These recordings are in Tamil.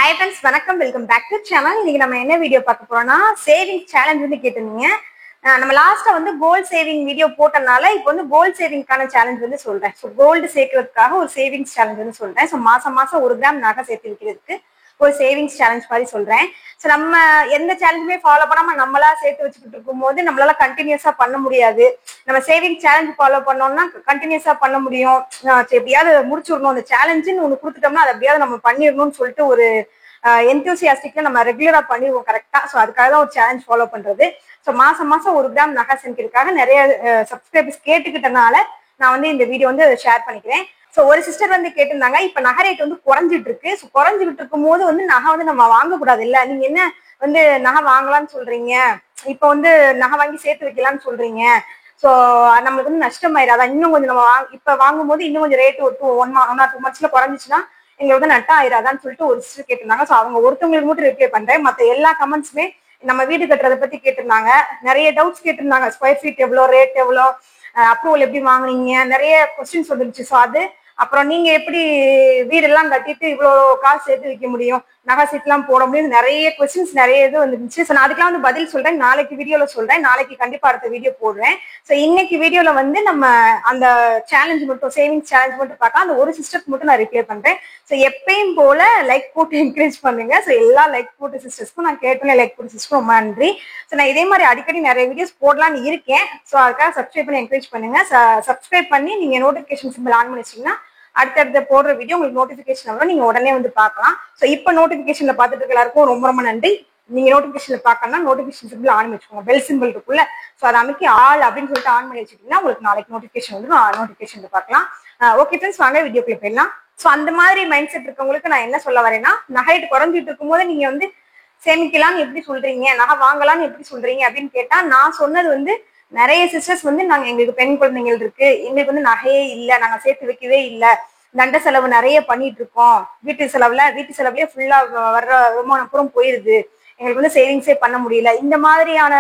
Hi friends, வணக்கம். Welcome back to channel. இன்னைக்கு நம்ம என்ன வீடியோ பார்க்க போறோம்னா சேவிங் சேலஞ்ச் வந்து கேட்டிருந்தீங்க. நம்ம லாஸ்டா வந்து கோல்ட் சேவிங் வீடியோ போட்டனால இப்போ வந்து கோல்ட் சேவிங்கான சேலஞ்ச் வந்து சொல்றேன். ஸோ கோல்டு சேர்க்கறதுக்காக ஒரு சேவிங்ஸ் சேலஞ்ச் வந்து சொல்றேன். ஸோ மாசம் மாசம் 1 கிராம் நகை சேர்த்து வைக்கிறதுக்கு ஒரு சேவிங்ஸ் சேலஞ்ச் மாதிரி சொல்றேன். ஸோ நம்ம எந்த சேலஞ்சுமே ஃபாலோ பண்ணாம நம்மளா சேர்த்து வச்சுக்கிட்டு இருக்கும் போது நம்மளால கண்டினியூஸா பண்ண முடியாது. நம்ம சேவிங் சேலஞ்ச் ஃபாலோ பண்ணோம்னா கண்டினியூஸா பண்ண முடியும். எப்படியாவது முடிச்சுடணும் அந்த சேலஞ்சுன்னு ஒன்று கொடுத்துட்டோம்னா அதை எப்படியாவது நம்ம பண்ணிடணும்னு சொல்லிட்டு ஒரு என்தூசியாஸ்டிக்ல நம்ம ரெகுலரா பண்ணிடுவோம் கரெக்டா. ஸோ அதுக்காக தான் ஒரு சேலஞ்ச் ஃபாலோ பண்றது. ஸோ மாசம் மாசம் 1 கிராம் நகை செஞ்சிருக்காக நிறைய சப்ஸ்கிரைபர்ஸ் கேட்டுக்கிட்டனால நான் வந்து இந்த வீடியோ வந்து ஷேர் பண்ணிக்கிறேன். ஸோ ஒரு சிஸ்டர் வந்து கேட்டிருந்தாங்க, இப்ப நகை ரேட் வந்து குறைஞ்சிட்டு இருக்கு. ஸோ குறைஞ்சிட்டு இருக்கும் போது வந்து நகை வந்து நம்ம வாங்கக்கூடாது இல்ல, நீங்க என்ன வந்து நகை வாங்கலாம்னு சொல்றீங்க, இப்ப வந்து நகை வாங்கி சேர்த்து வைக்கலாம்னு சொல்றீங்க, ஸோ நம்மளுக்கு வந்து நஷ்டமாயிராதா, இன்னும் கொஞ்சம் நம்ம இப்ப வாங்கும் போது இன்னும் கொஞ்சம் ரேட் ஒரு 1 or 2 monthsல குறைஞ்சிச்சுன்னா எங்களுக்கு வந்து நட்டா ஆயிராதான்னு சொல்லிட்டு ஒரு சிஸ்டர் கேட்டிருந்தாங்க. ஸோ அவங்க ஒருத்தவங்களுக்கு மட்டும் ரிப்ளை பண்றேன். மத்த எல்லா கமெண்ட்ஸுமே நம்ம வீடு கட்டுறதை பத்தி கேட்டிருந்தாங்க. நிறைய டவுட்ஸ் கேட்டிருந்தாங்க. ஸ்கொயர் ஃபீட் எவ்வளோ, ரேட் எவ்வளோ, அப்ரூவல் எப்படி வாங்குனீங்க, நிறைய கொஸ்டின்ஸ் வந்துருச்சு. ஸோ அது அப்புறம் நீங்க எப்படி வீடெல்லாம் கட்டிட்டு இவ்வளோ காசு சேர்த்து வைக்க முடியும், நகை சீட்லாம் போட முடியும், நிறைய கொஸ்டின்ஸ் நிறைய இது வந்துருந்துச்சு. ஸோ நான் அதுக்கெல்லாம் வந்து பதில் சொல்றேன், நாளைக்கு வீடியோல சொல்றேன். நாளைக்கு கண்டிப்பா அடுத்த வீடியோ போடுறேன். ஸோ இன்னைக்கு வீடியோல வந்து நம்ம அந்த சேலஞ்ச் மட்டும் சேவிங்ஸ் சேலஞ்ச் மட்டும் பார்க்கலாம். அந்த ஒரு சிஸ்டருக்கு மட்டும் நான் ரிப்ளை பண்றேன். ஸோ எப்பயும் போல லைக் போட்டு என்கரேஜ் பண்ணுங்க. ஸோ எல்லா லைக் போட்டு சிஸ்டர்ஸ்க்கும் நான் கேட்டேன், லைக் போட்டு சிஸ்டரும் ரொம்ப நன்றி. ஸோ நான் இதே மாதிரி அடிக்கடி நிறைய வீடியோஸ் போடலான்னு இருக்கேன். ஸோ அதுக்காக சப்ஸ்கிரைப் பண்ணி என்கரேஜ் பண்ணுங்க. சப்ஸ்கிரைப் பண்ணி நீங்க நோட்டிபிகேஷன் சிம்பிள் ஆன் பண்ணி வச்சீங்கன்னா அடுத்தடுத்த போடுற வீடியோ உங்களுக்கு நோட்டிபிகேஷன் வரும், நீங்க உடனே வந்து பார்க்கலாம். ஸோ இப்போ நோட்டிபிகேஷன்ல பார்த்துட்டு இருக்க எல்லாருக்கும் ரொம்ப ரொம்ப நன்றி. நீங்க நோட்டிபிகேஷன்ல பார்க்கணும்னா நோட்டிபிகேஷன் சிம்பிள் ஆன் வச்சுக்கோங்க, பெல் சிம்பிள் இருக்குல்ல, ஸோ அதை அமைக்கி ஆல் அப்படின்னு சொல்லிட்டு ஆன் பண்ணி வச்சுக்கிட்டீங்கன்னா உங்களுக்கு நாளைக்கு நோட்டிபிகேஷன் வந்து நோட்டிபிகேஷன்ல பார்க்கலாம். ஓகே ஃப்ரெண்ட்ஸ், வாங்க வீடியோக்குள்ள போயிடலாம். ஸோ அந்த மாதிரி மைண்ட் செட் இருக்கவங்களுக்கு நான் என்ன சொல்ல வரேன்னா, நகை ரேட் குறைஞ்சிட்டு இருக்கும் போது நீங்க வந்து சேமிக்கலாம்னு எப்படி சொல்றீங்க, நகை வாங்கலாம்னு எப்படி சொல்றீங்க அப்படின்னு கேட்டா, நான் சொன்னது வந்து நிறைய சிஸ்டர்ஸ் வந்து நாங்க எங்களுக்கு பெண் குழந்தைகள் இருக்கு, எங்களுக்கு வந்து நகையே இல்லை, நாங்க சேர்த்து வைக்கவே இல்லை, தண்ட செலவு நிறைய பண்ணிட்டு இருக்கோம், வீட்டு செலவுலயே ஃபுல்லா வர்ற வருமானம் பூரம் போயிருது, எங்களுக்கு வந்து சேவிங்ஸே பண்ண முடியல, இந்த மாதிரியான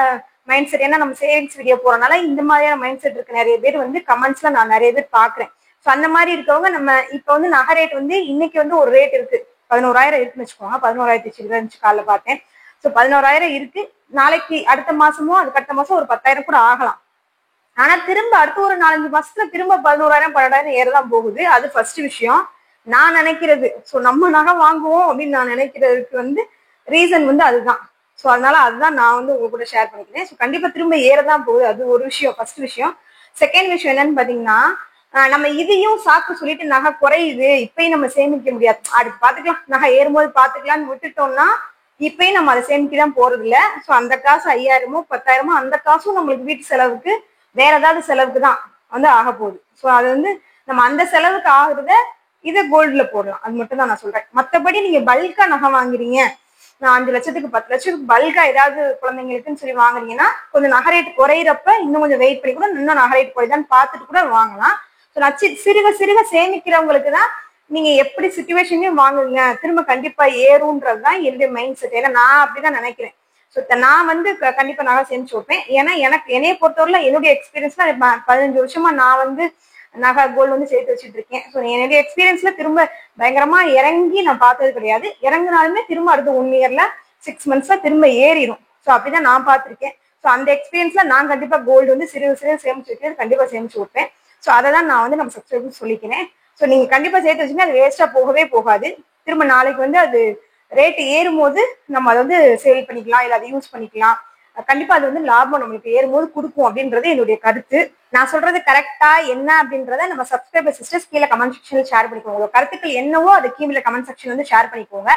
மைண்ட் செட். ஏன்னா நம்ம சேவிங்ஸ் வீடியோ போறதுனால இந்த மாதிரியான மைண்ட் செட் இருக்கு நிறைய பேர் வந்து கமெண்ட்ஸ்ல நான் நிறைய பேர் பாக்குறேன். ஸோ அந்த மாதிரி இருக்கவங்க நம்ம இப்ப வந்து நகை ரேட் வந்து இன்னைக்கு வந்து ஒரு ரேட் இருக்கு, 11,000 இருக்குன்னு வச்சுக்கோங்க. 11,000 இருந்துச்சு காலைல பார்த்தேன். ஸோ 11,000 இருக்கு. நாளைக்கு அடுத்த மாசமோ அதுக்கு அடுத்த மாசம் ஒரு 10,000 கூட ஆகலாம். ஆனா திரும்ப அடுத்த ஒரு 4-5 மாசத்துல திரும்ப 11,000 12,000 ஏறதான் போகுது. அது ஃபர்ஸ்ட் விஷயம் நான் நினைக்கிறது. ஸோ நம்ம நகை வாங்குவோம் அப்படின்னு நான் நினைக்கிறதுக்கு வந்து ரீசன் வந்து அதுதான். ஸோ அதனால அதுதான் நான் வந்து உங்க கூட ஷேர் பண்ணிக்கிறேன். ஸோ கண்டிப்பா திரும்ப ஏறதான் போகுது, அது ஒரு விஷயம், ஃபர்ஸ்ட் விஷயம். செகண்ட் விஷயம் என்னன்னு பாத்தீங்கன்னா, நம்ம இதையும் சாக்கு சொல்லிட்டு நகை குறையுது இப்பயும் நம்ம சேமிக்க முடியாது, அடுத்து பாத்துக்கலாம், நகை ஏறும்போது பாத்துக்கலாம்னு விட்டுட்டோம்னா இப்பயும் நம்ம அதை சேமிக்கதான் போறது இல்ல. ஸோ அந்த காசு 5,000மோ 10,000மோ அந்த காசும் நம்மளுக்கு வீட்டு செலவுக்கு வேற ஏதாவது செலவுக்கு தான் வந்து ஆக போகுது. ஸோ அது வந்து நம்ம அந்த செலவுக்கு ஆகுறத இதை கோல்டுல போடலாம், அது மட்டும் தான் நான் சொல்றேன். மற்றபடி நீங்க பல்கா நகை வாங்குறீங்க, நான் 5 லட்சத்துக்கு 10 லட்சத்துக்கு பல்கா ஏதாவது குழந்தைங்களுக்குன்னு சொல்லி வாங்குறீங்கன்னா கொஞ்சம் நகை ரேட் குறையிறப்ப இன்னும் கொஞ்சம் வெயிட் பண்ணி கூட இன்னும் நகை ரேட் குறைதான்னு பார்த்துட்டு கூட வாங்கலாம். ஸோ சிறுக சிறுக சேமிக்கிறவங்களுக்கு தான் நீங்க எப்படி சுச்சுவேஷனையும் வாங்குங்க, திரும்ப கண்டிப்பா ஏறும்ன்றதுதான் என்னுடைய மைண்ட் செட். ஏன்னா நான் அப்படிதான் நினைக்கிறேன். ஸோ நான் வந்து கண்டிப்பா நகை சேமிச்சு வைப்பேன். ஏன்னா என்னைய பொறுத்தவரை என்னுடைய எக்ஸ்பீரியன்ஸ்ல 15 வருஷமா நான் வந்து நகை கோல்டு வந்து சேர்த்து வச்சுட்டு இருக்கேன். ஸோ என்னுடைய எக்ஸ்பீரியன்ஸ்ல திரும்ப பயங்கரமா இறங்கி நான் பார்த்தது கிடையாது. இறங்குனாலுமே திரும்ப அடுத்த 1 இயர்ல 6 monthsல திரும்ப ஏறிடும். ஸோ அப்படிதான் நான் பார்த்திருக்கேன். ஸோ அந்த எக்ஸ்பீரியன்ஸ்ல நான் கண்டிப்பா கோல்டு வந்து சிறு சிறு சேமிச்சு வைக்கிறது கண்டிப்பா சேமிச்சு வைப்பேன். ஸோ அதை தான் நான் வந்து நம்ம சப்ஸ்கிரைபர் சொல்லிக்கிறேன். ஸோ நீங்க கண்டிப்பா சேர்த்து வச்சுன்னா அது வேஸ்டா போகவே போகாது. திரும்ப நாளைக்கு வந்து அது ரேட் ஏறும் போது நம்ம அதை வந்து சேல் பண்ணிக்கலாம், இல்லை அதை யூஸ் பண்ணிக்கலாம். கண்டிப்பா அது வந்து லாபம் நம்மளுக்கு ஏறும்போது கொடுக்கும் அப்படின்றது என்னுடைய கருத்து. நான் சொல்றது கரெக்டா என்ன அப்படின்றத நம்ம சப்ஸ்கிரைபர் சிஸ்டர்ஸ் கீழே கமெண்ட் செக்ஷன்ல ஷேர் பண்ணிக்கோங்க. உங்க கருத்துக்கள் என்னவோ அதை கீழே கமெண்ட் செக்ஷன் வந்து ஷேர் பண்ணிக்கோங்க.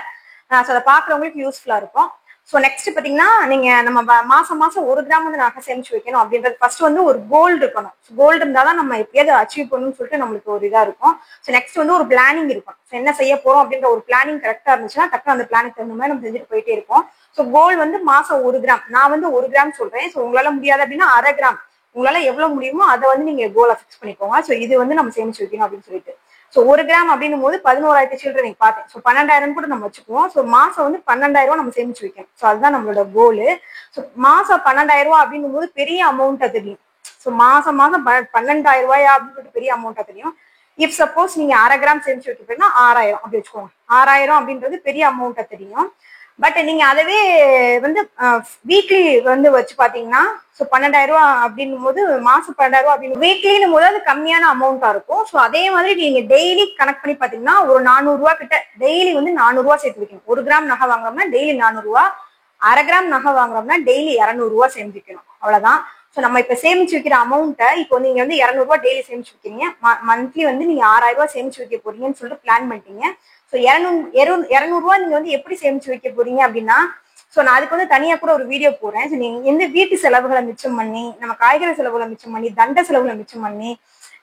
ஸோ அதை பாக்குறவங்களுக்கு யூஸ்ஃபுல்லா இருக்கும். ஸோ நெக்ஸ்ட் பாத்தீங்கன்னா, நீங்க நம்ம மாசம் மாசம் 1 கிராம் வந்து நகை சேமிச்சு வைக்கணும் அப்படின்றது ஃபர்ஸ்ட் வந்து ஒரு கோல்டு இருக்கணும். கோல்டு இருந்தாதான் நம்ம எப்படியாவது அச்சீவ் பண்ணணும்னு சொல்லிட்டு நம்மளுக்கு ஒரு இதா இருக்கும். ஸோ நெக்ஸ்ட் வந்து ஒரு பிளானிங் இருக்கும். ஸோ என்ன செய்ய போறோம் அப்படின்ற ஒரு பிளானிங் கரெக்டா இருந்துச்சுன்னா டக்கு அந்த பிளானுக்கு தகுந்த மாதிரி நம்ம செஞ்சுட்டு போயிட்டே இருப்போம். ஸோ கோல்டு வந்து மாசம் 1 கிராம், நான் வந்து 1 கிராம் சொல்றேன். ஸோ உங்களால முடியாது அப்படின்னா 1/2 கிராம், உங்களால எவ்வளவு முடியுமோ அதை வந்து நீங்க கோலா ஃபிக்ஸ் பண்ணிக்கோங்க. ஸோ இது வந்து நம்ம சேமிச்சு வைக்கணும் அப்படின்னு சொல்லிட்டு. ஸோ 1 கிராம் அப்படின்னும் போது 11,000 சில்லறை நீங்க பார்த்தேன். ஸோ 12,000 கூட நம்ம வச்சுக்குவோம். ஸோ மாசம் வந்து 12,000 நம்ம சேமிச்சு வைக்கணும். ஸோ அதுதான் நம்மளோட கோலு. ஸோ மாசம் 12,000 அப்படின்னும் போது பெரிய அமௌண்ட்டா தெரியும். ஸோ மாசம் 12,000 அப்படின்னு சொல்லிட்டு பெரிய அமௌண்ட்டா தெரியும். இஃப் சப்போஸ் நீங்க 1/2 கிராம் சேமிச்சு வைக்க போறீங்கன்னா 6000 அப்படி வச்சுக்கோங்க. 6000 அப்படின்றது பெரிய அமௌண்ட்டா தெரியும். பட் நீங்க அதவே வந்து வீக்லி வந்து வச்சு பாத்தீங்கன்னா, ஸோ 12000 ரூபா அப்படின்னும் போது மாசம் 12000 ரூபா அப்படின்னு வீக்லின்னு போது அது கம்மியான அமௌண்ட்டா இருக்கும். ஸோ அதே மாதிரி நீங்க டெய்லி கனெக்ட் பண்ணி பாத்தீங்கன்னா ஒரு 400 ரூபா கிட்ட டெய்லி வந்து 400 ரூபா சேர்த்து வைக்கணும். 1 கிராம் நகை வாங்குறோம்னா டெய்லி 400 ரூபா, 1/2 கிராம் நகை வாங்குறோம்னா டெய்லி 200 ரூபா சேமிக்கணும். அவ்வளவுதான். ஸோ நம்ம இப்ப சேமிச்சு வைக்கிற அமௌண்ட்டை இப்போ நீங்க வந்து 200 ரூபாய் டெய்லி சேமிச்சு வைக்கிறீங்க, மந்த்லி வந்து நீங்க 6000 ரூபாய் சேமிச்சு வைக்க போறீங்கன்னு சொல்லிட்டு பிளான் பண்ணிட்டீங்க. ஸோ 200 ரூபாய் நீங்க வந்து எப்படி சேமிச்சு வைக்க போறீங்க அப்படின்னா, ஸோ நான் அதுக்கு வந்து தனியா கூட ஒரு வீடியோ போடுறேன். ஸோ நீங்க எந்த வீட்டு செலவுகளை மிச்சம் பண்ணி, நம்ம காய்கறி செலவுகளை மிச்சம் பண்ணி, தண்ட செலவுகளை மிச்சம் பண்ணி,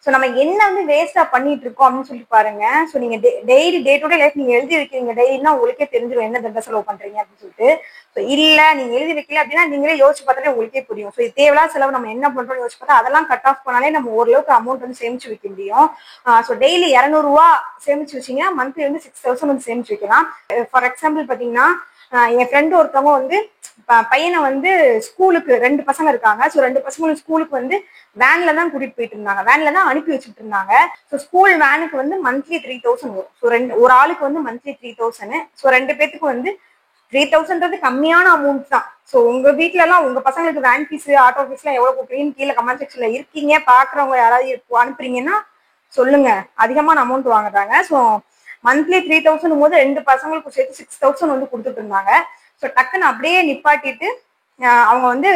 ஸோ நம்ம என்ன வந்து வேஸ்டா பண்ணிட்டு இருக்கோம் அப்படின்னு சொல்லி பாருங்க. ஸோ நீங்க daily day to day life நீங்க எழுதி வைக்கிறீங்க டெய்லினா உங்களுக்கே தெரிஞ்சிடும் என்ன தண்ட செலவு பண்றீங்க அப்படின்னு சொல்லிட்டு. ஸோ இல்ல நீங்க எழுதி வைக்கல அப்படின்னா நீங்களே யோசிச்சு பார்த்தாலே உங்களுக்கே புரியும். ஸோ தேவையில்லாத செலவு நம்ம என்ன பண்றோம்னு யோசிச்சு பார்த்தா அதெல்லாம் கட் ஆஃப் பண்ணாலே நம்ம ஓரளவுக்கு அமௌண்ட் வந்து சேமிச்சு வைக்க முடியும். ஸோ டெய்லி 200 ரூபா சேமிச்சு வச்சீங்கன்னா மந்த்லி வந்து 6000 வந்து சேமிச்சு வைக்கலாம். ஃபார் எக்ஸாம்பிள் பாத்தீங்கன்னா, என் ஃப்ரெண்டு ஒருத்தவங்க வந்து பையனை வந்து ஸ்கூலுக்கு 2 பசங்க இருக்காங்க. ஸோ 2 பசங்களும் ஸ்கூலுக்கு வந்து வேன்ல தான் கூட்டிட்டு போயிட்டு இருந்தாங்க, வேன்ல தான் அனுப்பி வச்சுட்டு இருந்தாங்க. ஸோ ஸ்கூல் வேனுக்கு வந்து மந்த்லி 3000 வரும். ஸோ ஒரு ஆளுக்கு வந்து மந்த்லி 3000. ஸோ 2 பேத்துக்கு வந்து 3000ன்றது கம்மியான அமௌண்ட் தான். ஸோ உங்க வீட்டுல எல்லாம் உங்க பசங்களுக்கு வேன் ஃபீஸ் ஆட்டோ ஃபீஸ் எல்லாம் எவ்வளவு கொடுக்குறீங்கன்னு கீழே கமெண்ட் செக்ஷன்ல இருக்கீங்க பாக்குறவங்க யாராவது அனுப்புறீங்கன்னா சொல்லுங்க. அதிகமான அமௌண்ட் வாங்குறாங்க. ஸோ மந்த்லி 3000 போது 2 பசங்களுக்கு சேர்த்து 6000 வந்து கொடுத்துட்டு இருந்தாங்க. ஸோ டக்குன்னு அப்படியே நிப்பாட்டிட்டு அவங்க வந்து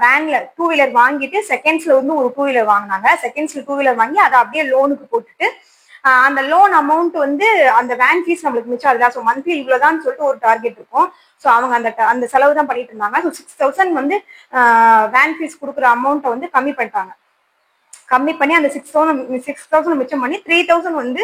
வேன்ல 2 வீலர் வாங்கிட்டு செகண்ட்ஸ்ல வந்து ஒரு 2 வீலர் வாங்கினாங்க. செகண்ட்ஸ்ல 2 வீலர் வாங்கி அதை அப்படியே லோனுக்கு போட்டுட்டு அந்த லோன் அமௌண்ட் வந்து அந்த வேன் ஃபீஸ் நம்மளுக்கு மிச்சம் அதுதான். ஸோ மந்த்லி இவ்வளவுதான் சொல்லிட்டு ஒரு டார்கெட் இருக்கும். ஸோ அவங்க அந்த செலவு தான் பண்ணிட்டு இருந்தாங்க. ஸோ 6000 வந்து வேன் ஃபீஸ் கொடுக்குற அமௌண்ட்டை வந்து கம்மி பண்ணிட்டாங்க. கம்மி பண்ணி அந்த 6000 மிச்சம் பண்ணி 3000 வந்து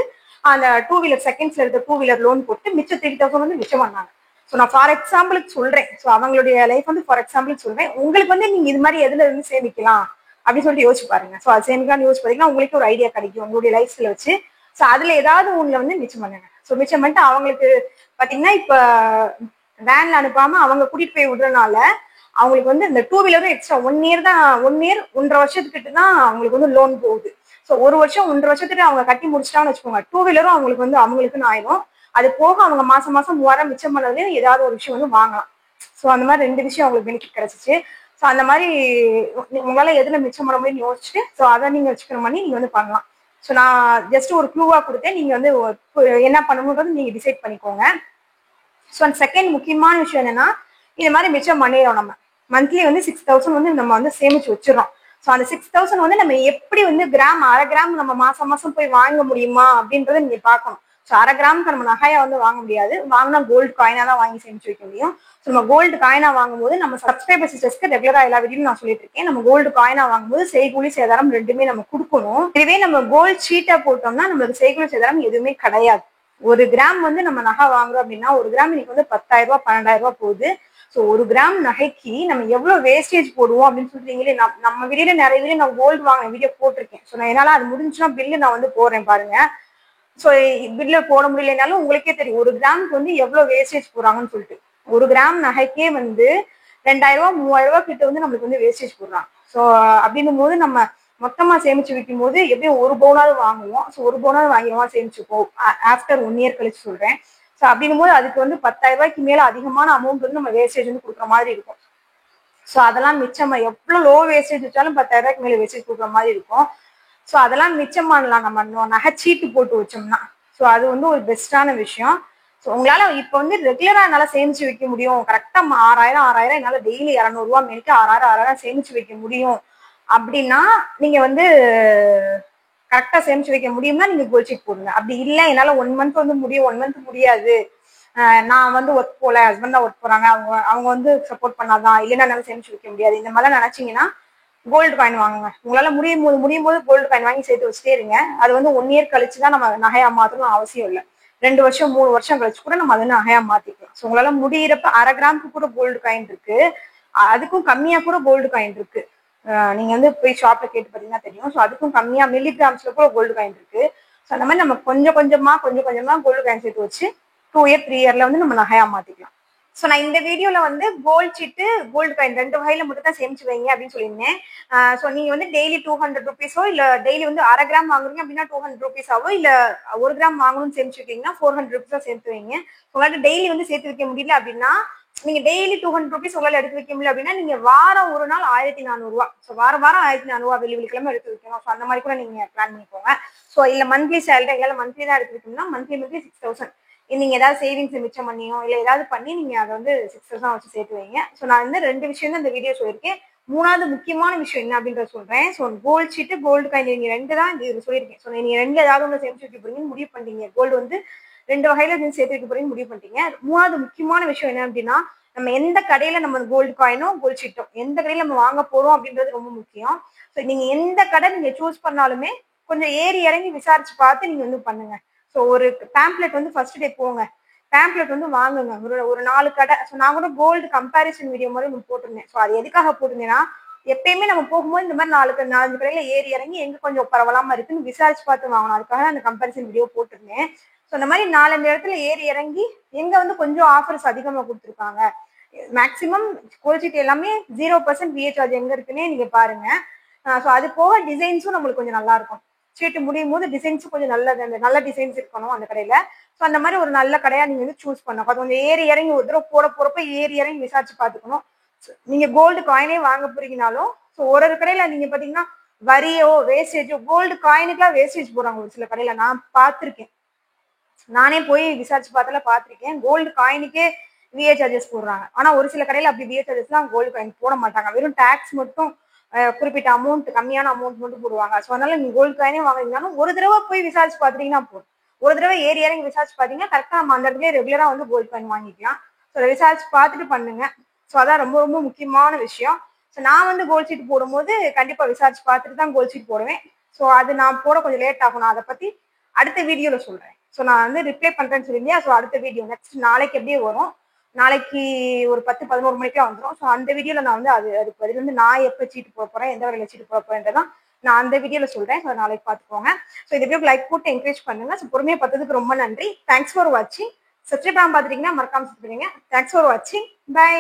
அந்த 2 வீலர் செகண்ட்ஸ்ல இருக்க 2 வீலர் லோன் போட்டு மிச்சம் 3000 வந்து மிச்சம் பண்ணாங்க. ஸோ நான் ஃபார் எக்ஸாம்பிளுக்கு சொல்றேன். ஸோ அவங்களுடைய லைஃப் வந்து ஃபார் எக்ஸாம்பிளுக்கு சொல்றேன். உங்களுக்கு வந்து நீங்க இது மாதிரி எதுல இருந்து சேமிக்கலாம் அப்படின்னு சொல்லிட்டு யோசிச்சு பாருங்க. ஸோ அது சேமிக்கலாம்னு யோசிச்சு பாத்தீங்கன்னா உங்களுக்கு ஒரு ஐடியா கிடைக்கும் உங்களுடைய லைஃப் ஸ்டைல வச்சு. ஸோ அதுல ஏதாவது ஒண்ணுல வந்து மிச்சம் பண்ணுங்க. ஸோ மிச்சம் பண்ணிட்டு அவங்களுக்கு பாத்தீங்கன்னா இப்ப வேன்ல அனுப்பாம அவங்க கூட்டிட்டு போய் விடுறதுனால அவங்களுக்கு வந்து இந்த 2 வீலரும் எக்ஸ்ட்ரா 1 இயர் தான் 1.5 வருஷத்துக்கிட்ட தான் அவங்களுக்கு வந்து லோன் போகுது. ஸோ 1 வருஷம் 1.5 வருஷத்துக்கு அவங்க கட்டி முடிச்சிட்டாங்கன்னு வச்சுக்கோங்க, 2 வீலரும் அவங்களுக்கு வந்து அவங்களுக்குன்னு ஆயிடும். அது போக அவங்க மாசம் 3000 மிச்சம் பண்ணதுலயும் ஏதாவது ஒரு விஷயம் வந்து வாங்கலாம். ஸோ அந்த மாதிரி 2 விஷயம் அவங்களுக்கு பெனிஃபிட் கிடைச்சிச்சு. ஸோ அந்த மாதிரி உங்களால எதுல மிச்சம் பண்ண முடியும்னு யோசிச்சுட்டு ஸோ அதை நீங்க வச்சுக்கிற மாதிரி நீங்க வந்து பண்ணலாம். ஸோ நான் ஜஸ்ட் ஒரு க்ளூவா கொடுத்தேன், நீங்க வந்து என்ன பண்ணணுன்றது நீங்க டிசைட் பண்ணிக்கோங்க. ஸோ அந்த செகண்ட் முக்கியமான விஷயம் என்னன்னா, இது மாதிரி மிச்சம் பண்ணிடுறோம் நம்ம மந்த்லி வந்து 6000 வந்து நம்ம வந்து சேமிச்சு வச்சிடறோம். ஸோ அந்த 6000 வந்து நம்ம எப்படி வந்து கிராம் 1/2 கிராம் நம்ம மாசம் போய் வாங்க முடியுமா அப்படின்றத நீங்க பார்க்கணும். ஸோ 1/2 கிராமுக்கு நம்ம நகையா வந்து வாங்க முடியாது, வாங்கினா கோல்டு காயினா தான் வாங்கி சேமிச்சு வைக்க முடியும். ஸோ நம்ம கோல்டு காயினா வாங்கும்போது நம்ம சப்ஸ்கிரைபர் சிஸ்டர்ஸ்க்கு ரெகுலரா எல்லா வீடியும் நான் சொல்லிட்டு இருக்கேன், நம்ம கோல்டு காயினா வாங்கும்போது செய்கூலி சேதாரம் ரெண்டுமே நம்ம கொடுக்கணும். இதுவே நம்ம கோல்டு ஷீட்டா போட்டோம்னா நம்மளுக்கு செய்கூலி சேதாரம் எதுவுமே கிடையாது. 1 கிராம் வந்து நம்ம நகை வாங்குறோம் அப்படின்னா 1 கிராம் இன்னைக்கு வந்து 10,000 ரூபாய் 12,000 ரூபாய் போகுது. ஸோ 1 கிராம் நகைக்கு நம்ம எவ்வளவு வேஸ்டேஜ் போடுவோம் அப்படின்னு சொல்றீங்களே. நம்ம வீடியோல நிறைய வீடியோ நான் கோல்டு வாங்கின வீடியோ போட்டிருக்கேன். ஸோ நான் என்னால அது முடிஞ்சுன்னா பில்லு நான் வந்து போடுறேன் பாருங்க. ஸோ பில்லு போட முடியலனாலும் உங்களுக்கே தெரியும் 1 கிராமுக்கு வந்து எவ்வளவு வேஸ்டேஜ் போடுறாங்கன்னு சொல்லிட்டு. 1 கிராம் நகைக்கே வந்து 2000 ரூபாய் 3000 ரூபாய் கிட்ட வந்து நம்மளுக்கு வந்து வேஸ்டேஜ் போடுறாங்க. ஸோ அப்படின்னும் போது நம்ம மொத்தமா சேமிச்சு வைக்கும் போது எப்படியும் 1 பவுனாவது வாங்குவோம். ஸோ 1 பவுனாவது வாங்கிடுவோம் சேமிச்சுப்போம் ஆஃப்டர் 1 இயர் கழிச்சு சொல்றேன். ஸோ அப்படின்னும் போது அதுக்கு வந்து 10,000 ரூபாய்க்கு மேல அதிகமான அமௌண்ட் வந்து நம்ம வேஸ்டேஜ் வந்து கொடுக்குற மாதிரி இருக்கும். ஸோ அதெல்லாம் மிச்சமா எவ்வளவு லோ வேஸ்டேஜ் வச்சாலும் 10,000 ரூபாய்க்கு மேல வேஸ்டேஜ் கொடுக்குற மாதிரி இருக்கும். ஸோ அதெல்லாம் மிச்சம் பண்ணலாம் நம்ம நகைச்சீட்டு போட்டு வச்சோம்னா. ஸோ அது வந்து ஒரு பெஸ்டான விஷயம். ஸோ உங்களால இப்ப வந்து ரெகுலரா என்னால சேமிச்சு வைக்க முடியும், கரெக்டா 6000 என்னால டெய்லி 200 ரூபாய் மேலுக்கு 6000 சேமிச்சு வைக்க முடியும் அப்படின்னா நீங்க வந்து கரெக்டா சேமிச்சு வைக்க முடியும்னா நீங்க கோல்ட் ஷீட் போடுங்க. அப்படி இல்லை என்னால 1 மந்த் வந்து முடியும், 1 மந்த் முடியாது, நான் வந்து ஒர்க் போல, ஹஸ்பண்ட் தான் ஒர்க் போறாங்க, அவங்க வந்து சப்போர்ட் பண்ணாதான், இல்லைன்னா என்னால சேமிச்சு வைக்க முடியாது, இந்த மாதிரிலாம் நினைச்சீங்கன்னா கோல்டு காயின் வாங்குங்க. உங்களால முடியும் போது கோல்டு காயின் வாங்கி சேர்த்து வச்சுட்டே இருங்க. அது வந்து 1 இயர் கழிச்சுதான் நம்ம நகையா மாத்தணும் அவசியம் இல்லை. 2 வருஷம் 3 வருஷம் கழிச்சு கூட நம்ம அதை நகையா மாத்திக்கலாம். ஸோ உங்களால முடியிறப்ப 1/2 கிராமுக்கு கூட கோல்டு காயின் இருக்கு, அதுக்கும் கம்மியா கூட கோல்டு காயின் இருக்கு. நீங்க வந்து போய் ஷாப்ல கேட்டு பாத்தீங்கன்னா தெரியும். ஸோ அதுக்கும் கம்மியா மில்லிகிராம்ஸ்ல கூட கோல்டு காயின் இருக்கு. ஸோ அந்த மாதிரி நம்ம கொஞ்சம் கொஞ்சமா கோல்டு காயின் சேர்த்து வச்சு 2 இயர் 3 இயர்ல வந்து நம்ம நகையா மாத்திக்கலாம். ஸோ நான் இந்த வீடியோல வந்து கோல்டு சீட்டு கோல்டு காயின் 2 வகையில மட்டும் தான் சேமிச்சு வைங்க அப்படின்னு சொல்லியிருந்தேன். ஸோ நீங்க வந்து டெய்லி 200 ருபீஸோ இல்ல டெய்லி வந்து 1/2 கிராம் வாங்குறீங்க அப்படின்னா 200 ருபீஸ் ஆகும். இல்ல 1 கிராம் வாங்கணும்னு சேமிச்சு வைக்கீங்கன்னா 400 ருபீஸா சேர்த்து வைங்க. உங்களால டெய்லி வந்து சேர்த்து வைக்க முடியல அப்படின்னா நீங்க டெய்லி 200 ருபீஸ் உங்களால எடுத்து வைக்க முடியல அப்படின்னா நீங்க வாரம் ஒரு நாள் 1400 ரூபா. ஸோ வாரம் 1400 ரூபா வெள்ளிக்கிழமை எடுத்து வைக்கணும். ஸோ அந்த மாதிரி கூட நீங்க பிளான் பண்ணிக்கோங்க. ஸோ இல்ல மந்த்லி சேலரி இல்ல மந்த்லி தான் எடுத்து வைக்கணும்னா மந்த்லி 6000 நீங்க ஏதாவது சேவிங்ஸ் மிச்சம் பண்ணியோ இல்ல ஏதாவது பண்ணி நீங்க அதை வந்து 6000 வச்சு சேர்த்து வைங்க. ஸோ நான் வந்து 2 விஷயம் தான் இந்த வீடியோ சொல்லியிருக்கேன். 3வது முக்கியமான விஷயம் என்ன அப்படின்றத சொல்றேன். ஸோ கோல்டு சீட்டு கோல்டு காயின் நீங்க 2 தான் இது சொல்லியிருக்கேன். ஸோ நீங்க 2 ஏதாவது ஒன்று சேமிச்சு வைக்க போறீங்கன்னு முடிவு பண்ணீங்க. கோல்டு வந்து 2 வகையில சேர்த்து வைக்க போறீங்கன்னு முடிவு பண்ணிட்டீங்க. 3வது முக்கியமான விஷயம் என்ன அப்படின்னா நம்ம எந்த கடையில நம்ம கோல்டு காயினோ கோல்டு சீட்டோ எந்த கடையில நம்ம வாங்க போறோம் அப்படின்றது ரொம்ப முக்கியம். ஸோ நீங்க எந்த கடை நீங்க சூஸ் பண்ணாலுமே கொஞ்சம் ஏறி இறங்கி விசாரிச்சு பார்த்து நீங்க வந்து பண்ணுங்க. ஸோ ஒரு பேம்ப்ளெட் வந்து ஃபர்ஸ்ட் டே போங்க, பேம்ப்ளெட் வந்து வாங்குங்க ஒரு 4 கடை. ஸோ நான் கூட கோல்டு கம்பேரிசன் வீடியோ மாதிரி போட்டிருந்தேன். ஸோ அது எதுக்காக போட்டிருந்தேன்னா எப்பயுமே நம்ம போகும்போது இந்த மாதிரி 4 கடையில ஏறி இறங்கி எங்க கொஞ்சம் பரவலாம இருக்குன்னு விசாரிச்சு பார்த்து வாங்கணும். அதுக்காக அந்த கம்பேரிசன் வீடியோ போட்டிருந்தேன். ஸோ இந்த மாதிரி 4 இடத்துல ஏறி இறங்கி எங்க வந்து கொஞ்சம் ஆஃபர்ஸ் அதிகமாக கொடுத்துருக்காங்க. மேக்சிமம் கோல்டு சீட் எல்லாமே 0% விஏ சார்ஜ் எங்க இருக்குன்னே நீங்க பாருங்க. ஸோ அது போக டிசைன்ஸும் நம்மளுக்கு கொஞ்சம் நல்லா இருக்கும். சீட்டு முடியும் போது டிசைன்ஸும் கொஞ்சம் நல்ல டிசைன்ஸ் இருக்கணும் அந்த கடையில. ஸோ அந்த மாதிரி ஒரு நல்ல கடையா நீங்க வந்து சூஸ் பண்ணணும். அது கொஞ்சம் ஏறி இறங்கி ஒரு தடவை போறப்ப ஏறி இறங்கி விசாரிச்சு பார்த்துக்கணும். நீங்க கோல்டு காயினே வாங்க போறீங்கனாலும் ஸோ ஒரு கடையில நீங்க பாத்தீங்கன்னா வரியோ வேஸ்டேஜோ கோல்டு காயினுக்குலாம் வேஸ்டேஜ் போடுறாங்க ஒரு சில கடையில நான் பார்த்திருக்கேன். நானே போய் விசாரிச்சு பார்த்தால பார்த்திருக்கேன். கோல்டு காயினுக்கே விஏ சார்ஜஸ் போடுறாங்க. ஆனா ஒரு சில கடையில அப்படி விஏ சார்ஜஸ்லாம் கோல்டு காயின் போட மாட்டாங்க. வெறும் டாக்ஸ் மட்டும் குறிப்பிட்ட அமௌண்ட் கம்மியான அமௌண்ட் மட்டும் போடுவாங்க. ஸோ அதனால நீங்க கோல்டு காயினே வாங்கினாலும் ஒரு தடவை போய் விசாரிச்சு பாத்தீங்கன்னா போதும். ஒரு தடவை ஏறி இறங்கி விசாரிச்சு பாத்தீங்கன்னா கரெக்டா நம்ம அந்த இடத்துல ரெகுலரா வந்து கோல்டு காயின் வாங்கிக்கலாம். ஸோ விசாரிச்சு பார்த்துட்டு பண்ணுங்க. ஸோ அதான் ரொம்ப ரொம்ப முக்கியமான விஷயம். ஸோ நான் வந்து கோல்டு சீட் போடும்போது கண்டிப்பா விசாரிச்சு பார்த்துட்டு தான் கோல்டு சீட் போடுவேன். ஸோ அது நான் போட கொஞ்சம் லேட் ஆகும். நான் அதை பத்தி அடுத்த வீடியோல சொல்றேன். ஸோ நான் வந்து ரிப்ளை பண்றேன்னு சொல்லியிருந்தேன். ஸோ அடுத்த வீடியோ நெக்ஸ்ட் நாளைக்கு எப்படியே வரும். நாளைக்கு ஒரு 10-11 மணிக்கெல்லாம் வந்துடும். ஸோ அந்த வீடியோல நான் வந்து அதுக்கு பதில் வந்து நான் எப்போ சீட்டு போட போறேன் எந்த வகையில சீட்டு போட போறேன்றதான் நான் அந்த வீடியோல சொல்றேன். ஸோ நாளைக்கு பார்த்துக்கோங்க. ஸோ இந்த வீடியோக்கு லைக் போட்டு என்கரேஜ் பண்ணுங்க. ஸோ பொறுமையா பார்த்ததுக்கு ரொம்ப நன்றி. தேங்க்ஸ் ஃபார் வாட்சிங். சப்ஸ்கிரைப் பண்ணாம பார்த்துட்டீங்கன்னா மறக்காம சப்ஸ்கிரைப் பண்ணுங்க. தேங்க்ஸ் ஃபார் வாட்சிங். பை.